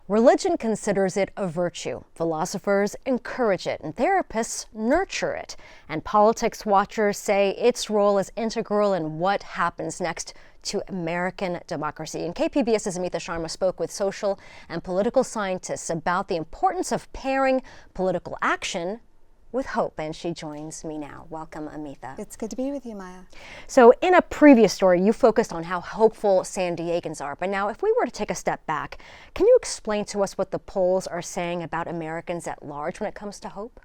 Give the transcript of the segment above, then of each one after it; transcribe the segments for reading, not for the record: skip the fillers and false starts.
Religion considers it a virtue. Philosophers encourage it, and therapists nurture it. And politics watchers say its role is integral in what happens next to American democracy. And KPBS's Amita Sharma spoke with social and political scientists about the importance of pairing political action with hope, and she joins me now. Welcome, Amita. It's good to be with you, Maya. So in a previous story, you focused on how hopeful San Diegans are, but now if we were to take a step back, can you explain to us what the polls are saying about Americans at large when it comes to hope?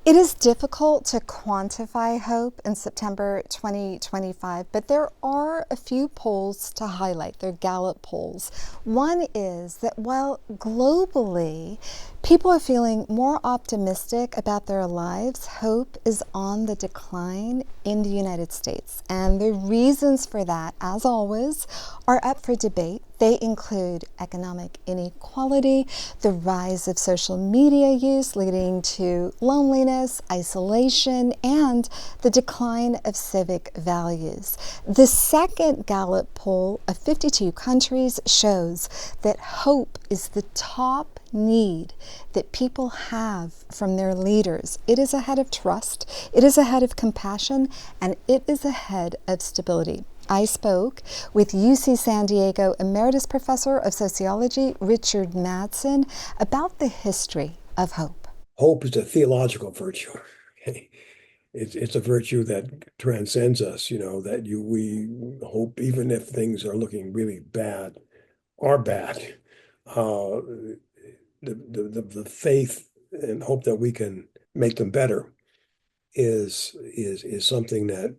It is difficult to quantify hope in September 2025, but there are a few polls to highlight. They're Gallup polls. One is that while globally people are feeling more optimistic about their lives, hope is on the decline in the United States. And the reasons for that, as always, are up for debate. They include economic inequality, the rise of social media use leading to loneliness, isolation, and the decline of civic values. The second Gallup poll of 52 countries shows that hope is the top need that people have from their leaders. It is ahead of trust, it is ahead of compassion, and it is ahead of stability. I spoke with UC San Diego Emeritus Professor of Sociology, Richard Madsen, about the history of hope. Hope is a theological virtue. Okay? It's a virtue that transcends us, that we hope even if things are looking really bad, are bad. The faith and hope that we can make them better is something that,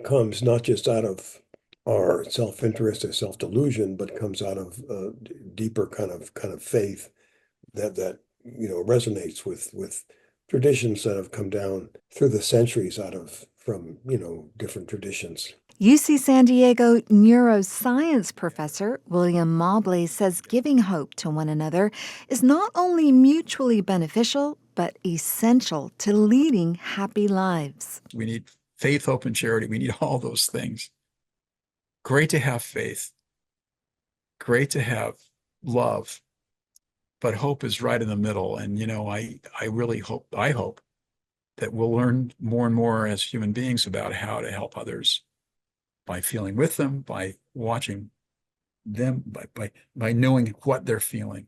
comes not just out of our self-interest or self-delusion, but comes out of a deeper kind of faith that resonates with traditions that have come down through the centuries from different traditions. UC San Diego neuroscience professor William Mobley says giving hope to one another is not only mutually beneficial, but essential to leading happy lives. We need faith, hope, and charity. We need all those things. Great to have faith. Great to have love. But hope is right in the middle. And, I really hope that we'll learn more and more as human beings about how to help others by feeling with them, by watching them, by knowing what they're feeling,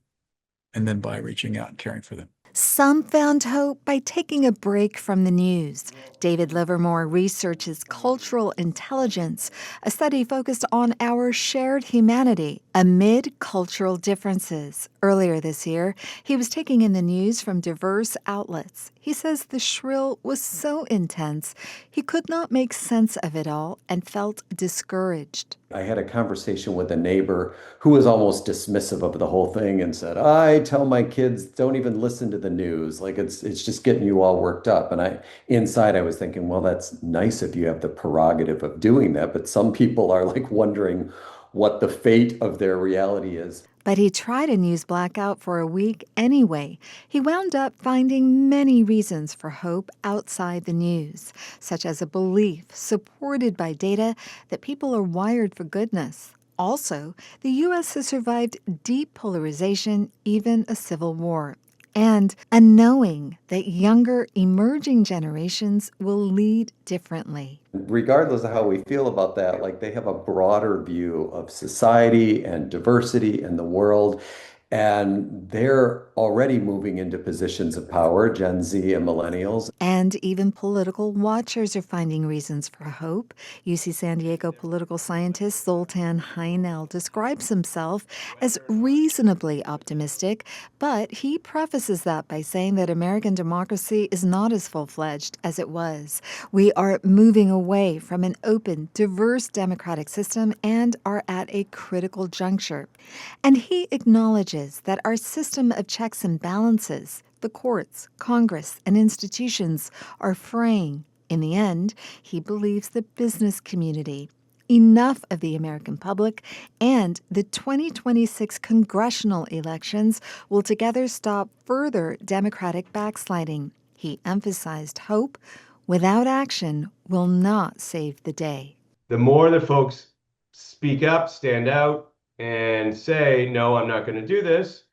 and then by reaching out and caring for them. Some found hope by taking a break from the news. David Livermore researches cultural intelligence, a study focused on our shared humanity amid cultural differences. Earlier this year, he was taking in the news from diverse outlets. He says the shrill was so intense, he could not make sense of it all and felt discouraged. I had a conversation with a neighbor who was almost dismissive of the whole thing and said, I tell my kids, don't even listen to the news. Like it's just getting you all worked up. And inside I was thinking, well, that's nice if you have the prerogative of doing that. But some people are like wondering what the fate of their reality is. But he tried a news blackout for a week anyway. He wound up finding many reasons for hope outside the news, such as a belief supported by data that people are wired for goodness. Also, the U.S. has survived deep polarization, even a civil war, and a knowing that younger, emerging generations will lead differently. Regardless of how we feel about that, like they have a broader view of society and diversity in the world, and they're already moving into positions of power, Gen Z and millennials. And even political watchers are finding reasons for hope. UC San Diego political scientist Zoltan Heinel describes himself as reasonably optimistic, but he prefaces that by saying that American democracy is not as full-fledged as it was. We are moving away from an open, diverse democratic system and are at a critical juncture. And he acknowledges that our system of checks and balances, the courts, Congress, and institutions are fraying. In the end, he believes the business community, enough of the American public, and the 2026 congressional elections will together stop further Democratic backsliding. He emphasized hope without action will not save the day. The more that folks speak up, stand out, and say, no, I'm not going to do this,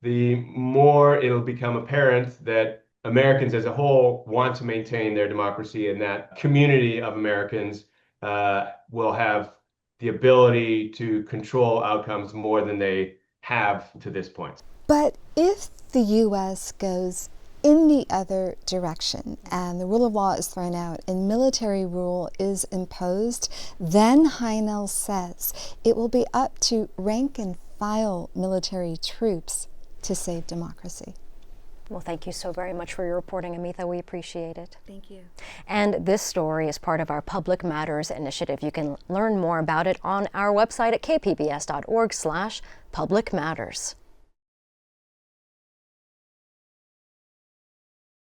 the more it'll become apparent that Americans as a whole want to maintain their democracy, and that community of Americans will have the ability to control outcomes more than they have to this point. But if the U.S. goes in the other direction and the rule of law is thrown out and military rule is imposed, then Heinel says it will be up to rank and file military troops to save democracy. Well, thank you so very much for your reporting, Amita. We appreciate it. Thank you. And this story is part of our Public Matters initiative. You can learn more about it on our website at kpbs.org/publicmatters.